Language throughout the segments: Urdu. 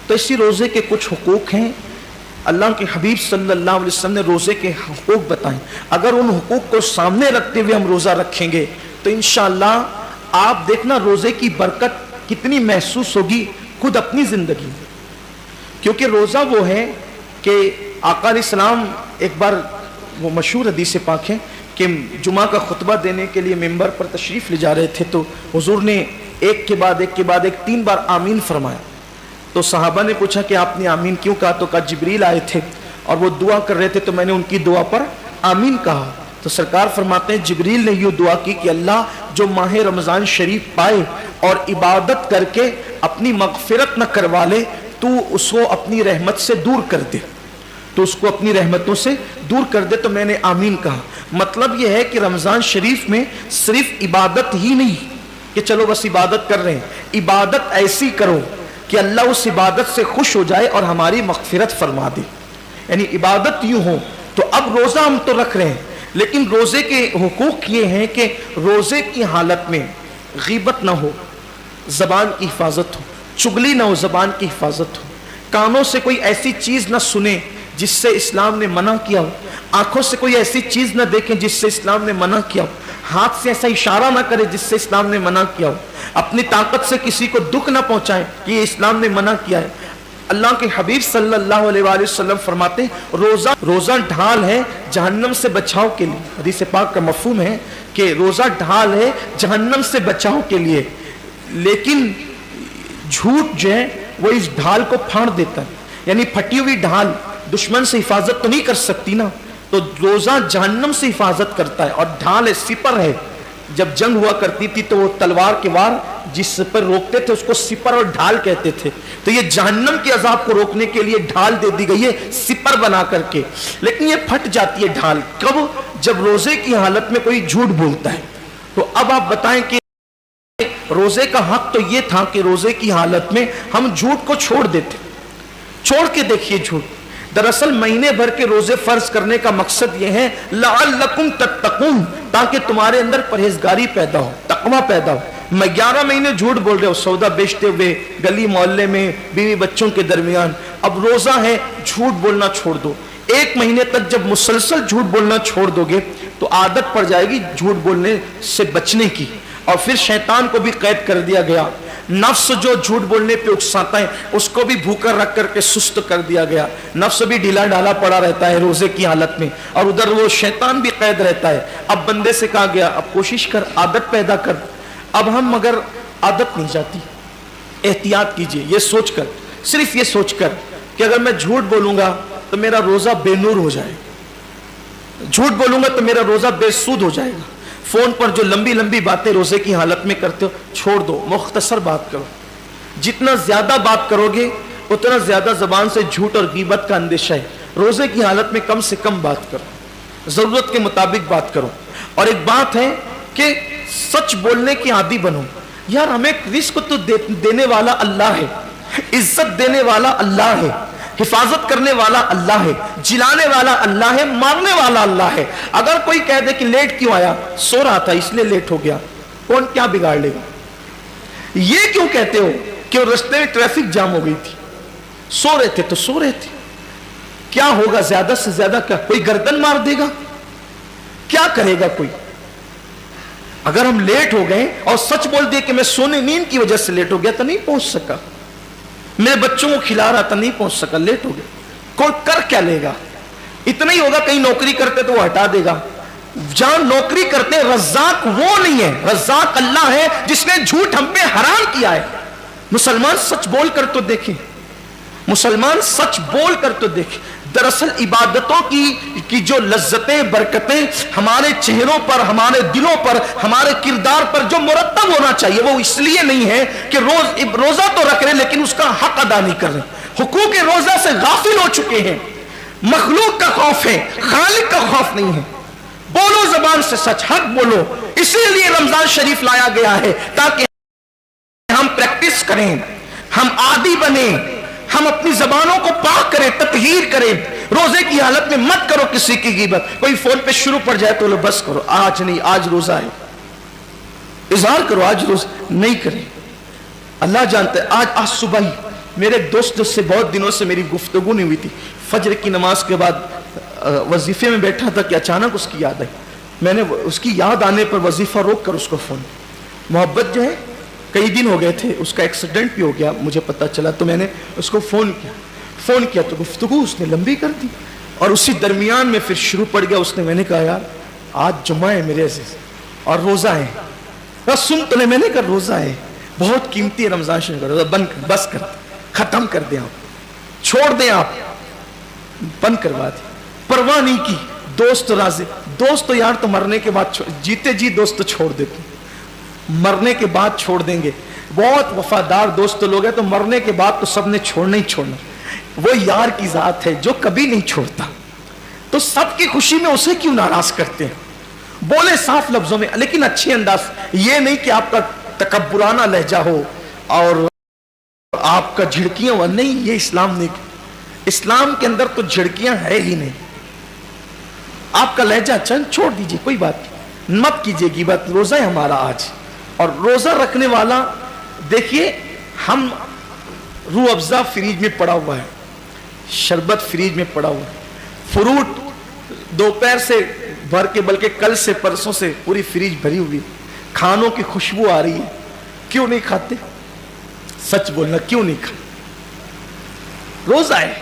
تو اسی روزے کے کچھ حقوق ہیں، اللہ کے حبیب صلی اللہ علیہ وسلم نے روزے کے حقوق بتائیں. اگر ان حقوق کو سامنے رکھتے ہوئے ہم روزہ رکھیں گے تو انشاءاللہ آپ دیکھنا روزے کی برکت کتنی محسوس ہوگی خود اپنی زندگی میں. کیونکہ روزہ وہ ہے کہ آقا علیہ السلام ایک بار، وہ مشہور حدیث پاک ہے کہ جمعہ کا خطبہ دینے کے لیے ممبر پر تشریف لے جا رہے تھے تو حضور نے ایک کے بعد ایک 3 بار آمین فرمایا. تو صحابہ نے پوچھا کہ آپ نے آمین کیوں کہا؟ تو کہا جبریل آئے تھے اور وہ دعا کر رہے تھے تو میں نے ان کی دعا پر آمین کہا. تو سرکار فرماتے ہیں جبریل نے یہ دعا کی کہ اللہ جو ماہ رمضان شریف پائے اور عبادت کر کے اپنی مغفرت نہ کروا لے تو اس کو اپنی رحمت سے دور کر دے، تو اس کو اپنی رحمتوں سے دور کر دے. تو میں نے آمین کہا. مطلب یہ ہے کہ رمضان شریف میں صرف عبادت ہی نہیں کہ چلو بس عبادت کر رہے ہیں، عبادت ایسی کرو کہ اللہ اس عبادت سے خوش ہو جائے اور ہماری مغفرت فرما دے. یعنی عبادت یوں ہو. تو اب روزہ ہم تو رکھ رہے ہیں لیکن روزے کے حقوق یہ ہیں کہ روزے کی حالت میں غیبت نہ ہو، زبان کی حفاظت ہو، چغلی نہ ہو، زبان کی حفاظت ہو، کانوں سے کوئی ایسی چیز نہ سنے جس سے اسلام نے منع کیا ہو، آنکھوں سے کوئی ایسی چیز نہ دیکھیں جس سے اسلام نے منع کیا ہو، ہاتھ سے ایسا اشارہ نہ کرے جس سے اسلام نے منع کیا ہو، اپنی طاقت سے کسی کو دکھ نہ پہنچائیں کہ یہ اسلام نے منع کیا ہے. اللہ کے حبیب صلی اللہ علیہ وآلہ وسلم فرماتے ہیں روزہ ڈھال ہے جہنم سے بچاؤ کے لیے. حدیث پاک کا مفہوم ہے کہ روزہ ڈھال ہے جہنم سے بچاؤ کے لیے، لیکن جھوٹ جو ہے وہ اس ڈھال کو پھاڑ دیتا ہے. یعنی پھٹی ہوئی ڈھال دشمن سے حفاظت تو نہیں کر سکتی نا، تو روزہ جہنم سے حفاظت کرتا ہے. اور ڈھال ہے، سپر ہے. جب جنگ ہوا کرتی تھی تو وہ تلوار کے وار جس پر روکتے تھے اس کو سپر اور ڈھال کہتے تھے. تو یہ جہنم کے عذاب کو روکنے کے لیے ڈھال دے دی گئی ہے سپر بنا کر کے. لیکن یہ پھٹ جاتی ہے ڈھال کب؟ جب روزے کی حالت میں کوئی جھوٹ بولتا ہے. تو اب آپ بتائیں کہ روزے کا حق تو یہ تھا کہ روزے کی حالت میں ہم جھوٹ کو چھوڑ دیتے. چھوڑ کے دیکھیے جھوٹ. دراصل مہینے بھر کے روزے فرض کرنے کا مقصد یہ ہے لعلکم تتقون، تاکہ تمہارے اندر پرہیزگاری پیدا ہو، تقوی پیدا ہو. میں 11 مہینے جھوٹ بول رہے ہو سودا بیچتے ہوئے گلی محلے میں بیوی بچوں کے درمیان. اب روزہ ہے، جھوٹ بولنا چھوڑ دو. 1 مہینے تک جب مسلسل جھوٹ بولنا چھوڑ دو گے تو عادت پڑ جائے گی جھوٹ بولنے سے بچنے کی. اور پھر شیطان کو بھی قید کر دیا گیا. نفس جو جھوٹ بولنے پہ اکساتا ہے اس کو بھی بھوکا رکھ کر کے سست کر دیا گیا. نفس بھی ڈھیلا ڈھالا پڑا رہتا ہے روزے کی حالت میں، اور ادھر وہ شیطان بھی قید رہتا ہے. اب بندے سے کہا گیا اب کوشش کر، عادت پیدا کر. اب ہم مگر عادت نہیں جاتی. احتیاط کیجئے یہ سوچ کر، صرف یہ سوچ کر کہ اگر میں جھوٹ بولوں گا تو میرا روزہ بے نور ہو جائے گا، جھوٹ بولوں گا تو میرا روزہ بے سود ہو جائے گا. فون پر جو لمبی لمبی باتیں روزے کی حالت میں کرتے ہو چھوڑ دو، مختصر بات کرو. جتنا زیادہ بات کرو گے اتنا زیادہ زبان سے جھوٹ اور غیبت کا اندیشہ ہے. روزے کی حالت میں کم سے کم بات کرو، ضرورت کے مطابق بات کرو. اور ایک بات ہے کہ سچ بولنے کی عادی بنو. یار ہمیں رزق تو دینے والا اللہ ہے، عزت دینے والا اللہ ہے، حفاظت کرنے والا اللہ ہے، جلانے والا اللہ ہے، مارنے والا اللہ ہے. اگر کوئی کہہ دے کہ لیٹ کیوں آیا؟ سو رہا تھا اس لیے لیٹ ہو گیا، کون کیا بگاڑ لے گا؟ یہ کیوں کہتے ہو کہ راستے میں ٹریفک جام ہو گئی تھی؟ سو رہے تھے تو سو رہے تھے. کیا ہوگا زیادہ سے زیادہ؟ کیا کوئی گردن مار دے گا؟ کیا کرے گا کوئی؟ اگر ہم لیٹ ہو گئے اور سچ بول دیے کہ میں سونے نیند کی وجہ سے لیٹ ہو گیا تو نہیں پہنچ سکا، میرے بچوں کو کھلا رہا تھا نہیں پہنچ سکا، لیٹ ہو گیا. کوئی کر کیا لے گا؟ اتنا ہی ہوگا کہیں نوکری کرتے تو وہ ہٹا دے گا. جہاں نوکری کرتے رزاق وہ نہیں ہے، رزاق اللہ ہے جس نے جھوٹ ہم پہ حرام کیا ہے. مسلمان سچ بول کر تو دیکھیں، مسلمان سچ بول کر تو دیکھیں. دراصل عبادتوں کی جو لذتیں برکتیں ہمارے چہروں پر، ہمارے دلوں پر، ہمارے کردار پر جو مرتب ہونا چاہیے وہ اس لیے نہیں ہے کہ روزہ تو رکھ رہے لیکن اس کا حق ادا نہیں کر رہے، حقوق روزہ سے غافل ہو چکے ہیں. مخلوق کا خوف ہے، خالق کا خوف نہیں ہے. بولو زبان سے سچ، حق بولو. اسی لیے رمضان شریف لایا گیا ہے تاکہ ہم پریکٹس کریں، ہم عادی بنیں، ہم اپنی زبانوں کو پاک کریں، تطہیر کریں. روزے کی حالت میں مت کرو کسی کی غیبت. کوئی فون پہ شروع پڑ جائے تو بس کرو، آج نہیں، آج روزہ ہے، اظہار کرو آج روزہ نہیں کریں. اللہ جانتا ہے آج صبح ہی میرے ایک دوست جس سے بہت دنوں سے میری گفتگو نہیں ہوئی تھی، فجر کی نماز کے بعد وظیفے میں بیٹھا تھا کہ اچانک اس کی یاد آئی. میں نے اس کی یاد آنے پر وظیفہ روک کر اس کو فون، محبت جو ہے کئی دن ہو گئے تھے، اس کا ایکسیڈنٹ بھی ہو گیا مجھے پتا چلا، تو میں نے اس کو فون کیا تو گفتگو اس نے لمبی کر دی، اور اسی درمیان میں پھر شروع پڑ گیا. اس نے، میں نے کہا یار آج جمعہ ہے میرے عزیز اور روزہ ہے. سن تو نے، میں نے کہا روزہ ہے، بہت قیمتی ہے رمضان شریف کا روزہ، بس کر ختم کر دیں آپ، چھوڑ دیں آپ، بند کروا دیں. پرواہ نہیں کی. دوست راضی، دوست تو یار تو مرنے کے بعد جیتے جی دوست تو چھوڑ دیتے، مرنے کے بعد چھوڑ دیں گے. بہت وفادار دوست لوگ ہیں تو مرنے کے بعد تو سب نے چھوڑنا ہی چھوڑنا. وہ یار کی ذات ہے جو کبھی نہیں چھوڑتا، تو سب کی خوشی میں اسے کیوں ناراض کرتے ہیں؟ بولے صاف لفظوں میں لیکن اچھے انداز، یہ نہیں کہ آپ کا تکبرانہ لہجہ ہو اور آپ کا جھڑکیاں ہو. نہیں، یہ اسلام نہیں. اسلام کے اندر تو جھڑکیاں ہے ہی نہیں. آپ کا لہجہ چند چھوڑ دیجئے، کوئی بات نہیں، مت کیجئے غیبت. روزہ ہے ہمارا آج، اور روزہ رکھنے والا دیکھیے، ہم روح افزا فریج میں پڑا ہوا ہے، شربت فریج میں پڑا ہوا ہے، فروٹ دوپہر سے بھر کے، بلکہ کل سے پرسوں سے پوری فریج بھری ہوئی، کھانوں کی خوشبو آ رہی ہے. کیوں نہیں کھاتے؟ سچ بولنا، کیوں نہیں کھاتے؟ روزہ ہے،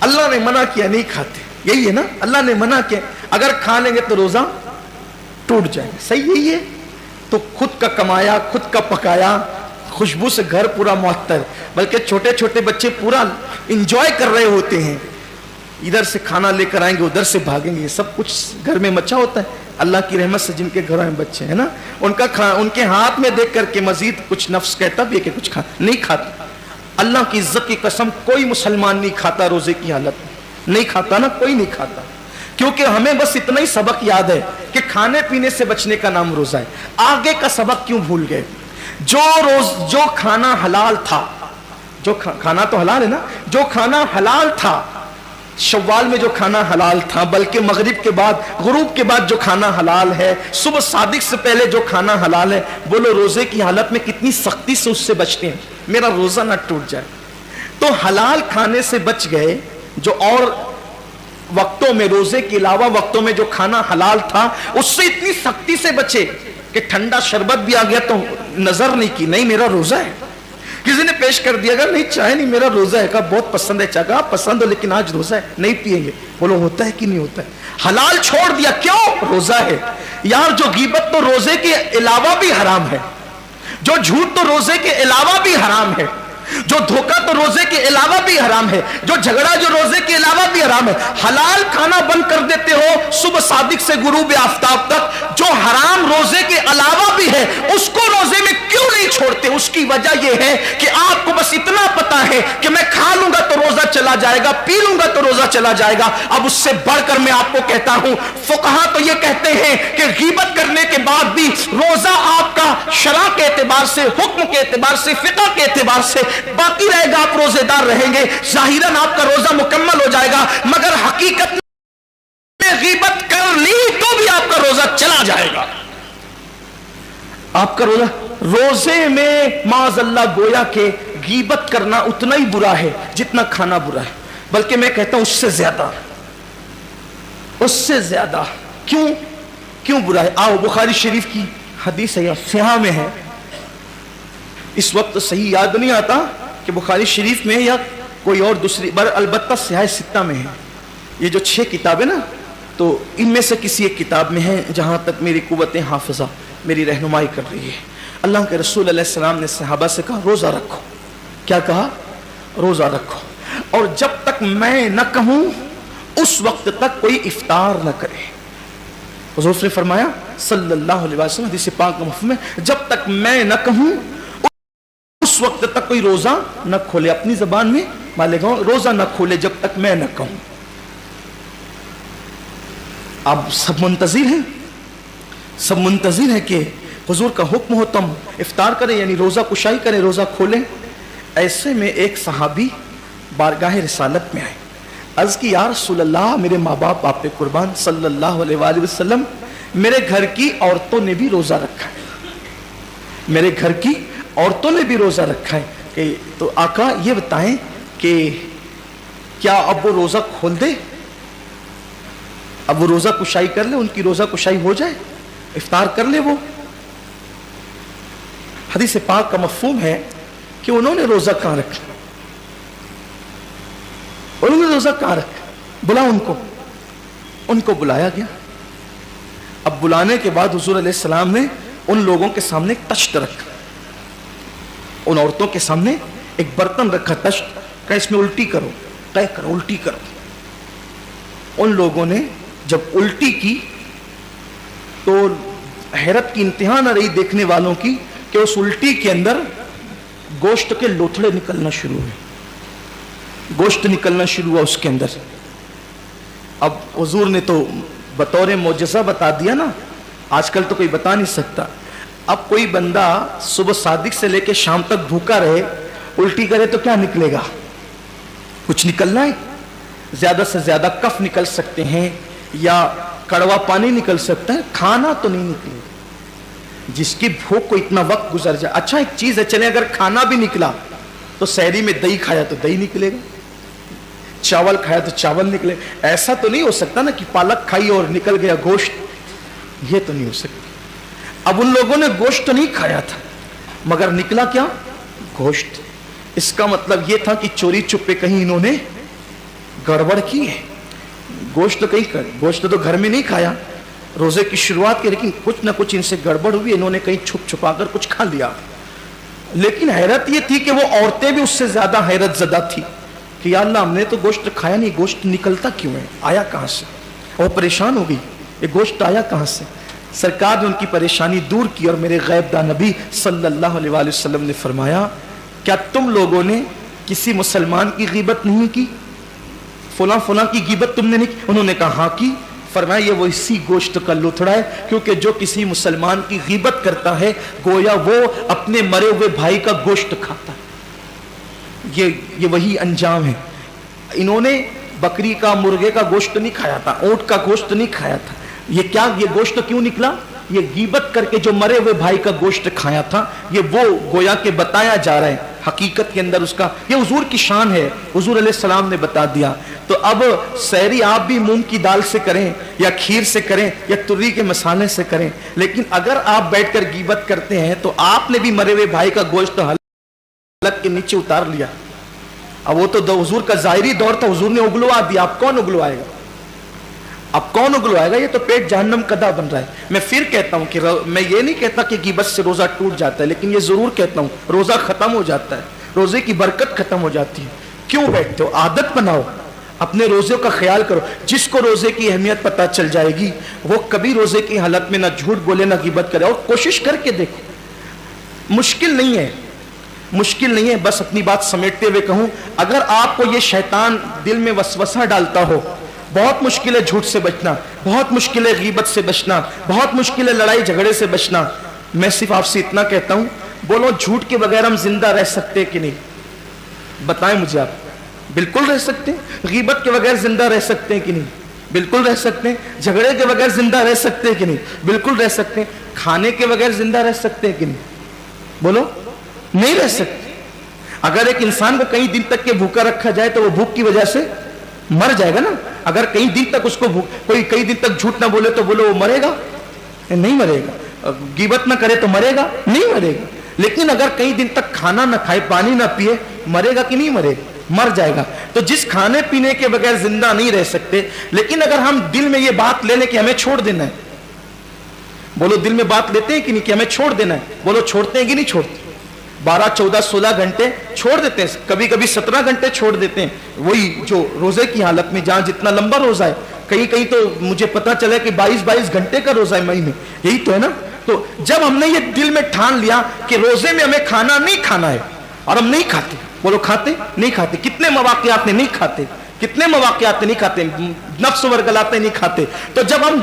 اللہ نے منع کیا نہیں کھاتے، یہی ہے نا، اللہ نے منع کیا. اگر کھا لیں گے تو روزہ ٹوٹ جائے گا. صحیح یہی ہے. تو خود کا کمایا، خود کا پکایا، خوشبو سے گھر پورا معطر، بلکہ چھوٹے چھوٹے بچے پورا انجوائے کر رہے ہوتے ہیں. ادھر سے کھانا لے کر آئیں گے، ادھر سے بھاگیں گے، سب کچھ گھر میں مچا ہوتا ہے. اللہ کی رحمت سے جن کے گھروں میں بچے ہیں نا، ان کے ہاتھ میں دیکھ کر کے مزید کچھ نفس کہتا بھی ہے کہ کچھ نہیں کھاتا. اللہ کی عزت کی قسم کوئی مسلمان نہیں کھاتا روزے کی حالت میں، نہیں کھاتا نا، کوئی نہیں کھاتا. کیونکہ ہمیں بس اتنا ہی سبق یاد ہے کہ کھانے پینے سے بچنے کا نام روزہ ہے. آگے کا سبق کیوں بھول گئے؟ جو کھانا حلال تھا، جو کھانا تو حلال ہے نا، جو کھانا حلال تھا شوال میں، جو کھانا حلال تھا، بلکہ مغرب کے بعد، غروب کے بعد جو کھانا حلال ہے، صبح صادق سے پہلے جو کھانا حلال ہے، بولو روزے کی حالت میں کتنی سختی سے اس سے بچتے ہیں، میرا روزہ نہ ٹوٹ جائے. تو حلال کھانے سے بچ گئے. جو اور وقتوں میں، روزے کے علاوہ وقتوں میں جو کھانا حلال تھا، اس سے اتنی سختی سے بچے کہ ٹھنڈا شربت بھی آ گیا تو نظر نہیں کی، نہیں میرا روزہ ہے. کسی نے پیش کر دیا گا، نہیں چائے نہیں، میرا روزہ ہے. کہا بہت پسند ہے چائے، کہا پسند ہو لیکن آج روزہ ہے، نہیں پیئیں گے. بولو ہوتا ہے کہ نہیں ہوتا ہے؟ حلال چھوڑ دیا، کیوں؟ روزہ ہے. یار جو غیبت تو روزے کے علاوہ بھی حرام ہے، جو جھوٹ تو روزے کے علاوہ بھی حرام ہے، جو دھوکہ تو روزے کے علاوہ بھی حرام ہے، جو جھگڑا جو روزے کے علاوہ بھی حرام ہے. حلال کھانا بند کر دیتے ہو صبح صادق سے غروب آفتاب تک، جو حرام روزے کے علاوہ بھی ہے اس کو روزے میں کیوں نہیں چھوڑتے؟ اس کی وجہ یہ ہے کہ آپ کو بس اتنا پتا ہے کہ میں کھا لوں گا تو روزہ چلا جائے گا، پی لوں گا تو روزہ چلا جائے گا. اب اس سے بڑھ کر میں آپ کو کہتا ہوں، فقہا تو یہ کہتے ہیں کہ غیبت کرنے کے بعد بھی روزہ آپ کا شرع کے اعتبار سے، حکم کے اعتبار سے، فقہ کے اعتبار سے باقی رہے گا. آپ روزے دار رہیں گے، ظاہراً آپ کا روزہ مکمل ہو جائے گا، مگر حقیقت میں غیبت کر لی تو بھی آپ کا روزہ چلا جائے گا. آپ کا روزے میں معاذ اللہ گویا کہ غیبت کرنا اتنا ہی برا ہے جتنا کھانا برا ہے، بلکہ میں کہتا ہوں اس سے زیادہ. اس سے زیادہ کیوں برا ہے؟ آؤ بخاری شریف کی حدیث ہے، صحیح میں ہے. اس وقت صحیح یاد نہیں آتا کہ بخاری شریف میں یا کوئی اور دوسری، البتہ صحیح ستہ میں ہے. یہ جو 6 کتابیں نا، تو ان میں سے کسی ایک کتاب میں ہے جہاں تک میری قوت حافظہ میری رہنمائی کر رہی ہے. اللہ کے رسول علیہ السلام نے صحابہ سے کہا روزہ رکھو. کیا کہا؟ روزہ رکھو، اور جب تک میں نہ کہوں اس وقت تک کوئی افطار نہ کرے. حضور نے فرمایا صلی اللہ علیہ وسلم، حدیث پاک کا مفہوم ہے، جب تک میں نہ کہوں اس وقت تک کوئی روزہ نہ کھولے. اپنی زبان میں مالک روزہ نہ کھولے جب تک میں نہ کہوں. اب سب منتظر ہیں کہ حضور کا حکم ہو تم افطار کریں، یعنی روزہ کشائی کریں، روزہ کھولیں. ایسے میں ایک صحابی بارگاہ رسالت میں آئے، عرض کی یا رسول اللہ، میرے ماں باپ آپ پہ قربان صلی اللہ علیہ وآلہ وسلم، میرے گھر کی عورتوں نے بھی روزہ رکھا ہے، میرے گھر کی عورتوں نے بھی روزہ رکھا ہے، کہ تو آقا یہ بتائیں کہ کیا اب وہ روزہ کھول دے، اب وہ روزہ کشائی کر لے، ان کی روزہ کشائی ہو جائے، افطار کر لے وہ؟ حدیث پاک کا مفہوم ہے کہ انہوں نے روزہ کہاں رکھا، انہوں نے روزہ کہاں رکھا؟ بلا ان کو بلایا گیا. اب بلانے کے بعد حضور علیہ السلام نے ان لوگوں کے سامنے ایک تشت رکھا، ان عورتوں کے سامنے ایک برتن رکھا، تشت، کہ اس میں الٹی کرو، طے کرو، الٹی کرو. ان لوگوں نے جب الٹی کی تو حیرت کی انتہا نہ رہی دیکھنے والوں کی کہ اس الٹی کے اندر گوشت کے لوتھڑے نکلنا شروع ہوئے، گوشت نکلنا شروع ہوا اس کے اندر. اب حضور نے تو بطور معجزہ بتا دیا نا، آج کل تو کوئی بتا نہیں سکتا. اب کوئی بندہ صبح صادق سے لے کے شام تک بھوکا رہے، الٹی کرے تو کیا نکلے گا؟ کچھ نکلنا ہے؟ زیادہ سے زیادہ کف نکل سکتے ہیں یا کڑوا پانی نکل سکتا ہے، کھانا تو نہیں نکلے گا. جس کی بھوک کو اتنا وقت گزر جائے. اچھا ایک چیز ہے، چلے اگر کھانا بھی نکلا تو سحری میں دہی کھایا تو دہی نکلے گا، چاول کھایا تو چاول نکلے. ایسا تو نہیں ہو سکتا نا کہ پالک کھائی اور نکل گیا گوشت، یہ تو نہیں ہو سکتا. اب ان لوگوں نے گوشت تو نہیں کھایا تھا مگر نکلا کیا؟ گوشت. اس کا مطلب یہ تھا کہ چوری چپے کہیں انہوں نے گڑبڑ کی ہے. گوشت تو گھر میں نہیں کھایا روزے کی شروعات کے، لیکن کچھ نہ کچھ ان سے گڑبڑ ہوئی، انہوں نے کہیں چھپ چھپا کر کچھ کھا لیا. لیکن حیرت یہ تھی کہ وہ عورتیں بھی اس سے زیادہ حیرت زدہ تھی کہ یا اللہ ہم نے تو گوشت کھایا نہیں، گوشت نکلتا کیوں ہے، آیا کہاں سے؟ وہ پریشان ہو گئی، یہ گوشت آیا کہاں سے؟ سرکار نے ان کی پریشانی دور کی اور میرے غیب داں نبی صلی اللہ علیہ وآلہ وسلم نے فرمایا کیا تم لوگوں نے کسی مسلمان کی غیبت نہیں کی؟ فلاں فلاں کی غیبت تم نے نہیں کی؟ انہوں نے کہا ہاں کی. فرمایا یہ وہ اسی گوشت کا لوتھڑا ہے، کیونکہ جو کسی مسلمان کی غیبت کرتا ہے گویا وہ اپنے مرے ہوئے بھائی کا گوشت کھاتا ہے. یہ وہی انجام ہے. انہوں نے بکری کا، مرغے کا گوشت نہیں کھایا تھا، اونٹ کا گوشت نہیں کھایا تھا. یہ گوشت کیوں نکلا؟ یہ غیبت کر کے جو مرے ہوئے بھائی کا گوشت کھایا تھا، یہ وہ گویا کہ بتایا جا رہا ہے حقیقت کے اندر اس کا. یہ حضور کی شان ہے، حضور علیہ السلام نے بتا دیا. تو اب سحری آپ بھی مونگ کی دال سے کریں یا کھیر سے کریں یا تری کے مسالے سے کریں، لیکن اگر آپ بیٹھ کر غیبت کرتے ہیں تو آپ نے بھی مرے ہوئے بھائی کا گوشت حلق کے نیچے اتار لیا. اب وہ تو حضور کا ظاہری دور تھا، حضور نے اگلوا دیا. اب کون اگلوائے گا؟ اب کون اگلوائے گا؟ یہ تو پیٹ جہنم کدا بن رہا ہے. میں پھر کہتا ہوں کہ میں یہ نہیں کہتا کہ غیبت سے روزہ ٹوٹ جاتا ہے، لیکن یہ ضرور کہتا ہوں روزہ ختم ہو جاتا ہے، روزے کی برکت ختم ہو جاتی ہے. کیوں بیٹھتے ہو؟ عادت بناؤ، اپنے روزے کا خیال کرو. جس کو روزے کی اہمیت پتہ چل جائے گی وہ کبھی روزے کی حالت میں نہ جھوٹ بولے نہ غیبت کرے. اور کوشش کر کے دیکھو، مشکل نہیں ہے، مشکل نہیں ہے. بس اپنی بات سمیٹتے ہوئے کہوں، اگر آپ کو یہ شیطان دل میں وسوسہ ڈالتا ہو، بہت مشکل ہے جھوٹ سے بچنا، بہت مشکل ہے غیبت سے بچنا، بہت مشکل ہے لڑائی جھگڑے سے بچنا، میں صرف آپ سے اتنا کہتا ہوں، بولو جھوٹ کے بغیر ہم زندہ رہ سکتے کہ نہیں؟ بتائیں مجھے آپ. بالکل رہ سکتے ہیں. غیبت کے بغیر زندہ رہ سکتے ہیں کہ نہیں؟ بالکل رہ سکتے ہیں. جھگڑے کے بغیر زندہ رہ سکتے ہیں کہ نہیں؟ بالکل رہ سکتے ہیں. کھانے کے بغیر زندہ رہ سکتے ہیں کہ نہیں؟ بولو نہیں رہ سکتے. اگر ایک انسان کو کئی دن تک کے بھوکا رکھا جائے تو وہ بھوک کی وجہ سے مر جائے گا نا. اگر کئی دن تک اس کو کوئی کئی دن تک جھوٹ نہ بولے تو بولو وہ مرے گا؟ نہیں مرے گا. غیبت نہ کرے تو مرے گا؟ نہیں مرے گا. لیکن اگر کئی دن تک کھانا نہ کھائے، پانی نہ پیے، مرے گا کہ نہیں مرے گا؟ مر جائے گا. تو جس کھانے پینے کے بغیر زندہ نہیں رہ سکتے، لیکن اگر ہم دل میں یہ بات لے لیں کہ ہمیں چھوڑ دینا ہے، بولو دل میں بات لیتے ہیں کہ نہیں کہ ہمیں چھوڑ دینا ہے؟ بولو چھوڑتے ہیں کہ نہیں چھوڑتے؟ 12 14 16 گھنٹے چھوڑ دیتے ہیں، کبھی کبھی 17 گھنٹے چھوڑ دیتے ہیں. وہی جو روزے کی حالت میں جہاں جتنا لمبا روزہ ہے، کہیں تو مجھے پتا چلا کہ 22 گھنٹے کا روزہ ہے مہینے، یہی تو ہے نا. تو جب ہم نے یہ دل میں ٹھان لیا کہ روزے میں ہمیں کھانا نہیں کھانا ہے اور ہم نہیں کھاتے، بولو کھاتے نہیں کھاتے. کتنے مواقعات میں نہیں کھاتے، کتنے مواقعات میں نہیں کھاتے، نفس ورگلاتے نہیں کھاتے. تو جب ہم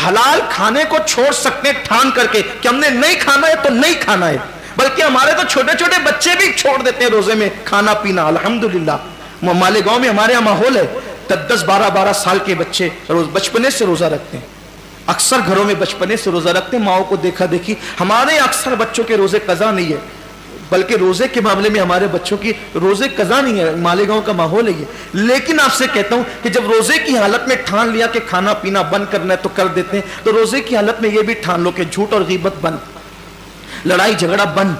حلال کھانے کو چھوڑ سکتے ہیں ٹھان کر کے کہ ہم نے نہیں کھانا ہے تو نہیں کھانا ہے، بلکہ ہمارے تو چھوٹے چھوٹے بچے بھی چھوڑ دیتے ہیں روزے میں کھانا پینا. الحمدللہ مالیگاؤں میں ہمارے یہاں ماحول ہے، 10 12 سال کے بچے بچپنے سے روزہ رکھتے ہیں. اکثر گھروں میں بچپنے سے روزہ رکھتے ہیں. ماؤں کو دیکھا دیکھی. ہمارے اکثر بچوں کے روزے قضا نہیں ہے. بلکہ روزے کے معاملے میں ہمارے بچوں کی روزے قضا نہیں ہے، مالیگاؤں کا ماحول ہے یہ، لیکن آپ سے کہتا ہوں کہ جب روزے کی حالت میں ٹھان لیا کہ کھانا پینا بند کرنا ہے تو کر دیتے ہیں، تو روزے کی حالت میں یہ بھی ٹھان لو کہ جھوٹ اور غیبت بند، لڑائی جھگڑا بند،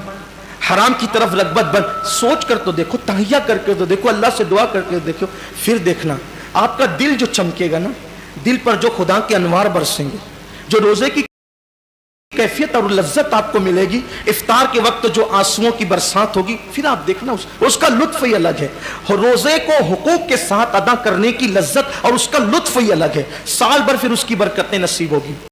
حرام کی طرف رغبت بند۔ سوچ کر تو دیکھو، تہیہ کر کے تو دیکھو، اللہ سے دعا کر کے دیکھو، پھر دیکھنا آپ کا دل جو چمکے گا نا، دل پر جو خدا کے انوار برسیں گے، جو روزے کی کیفیت اور لذت آپ کو ملے گی، افطار کے وقت جو آنسوؤں کی برسات ہوگی، پھر آپ دیکھنا اس کا لطف ہی الگ ہے۔ روزے کو حقوق کے ساتھ ادا کرنے کی لذت اور اس کا لطف ہی الگ ہے، سال بھر پھر اس کی برکتیں نصیب ہوگی۔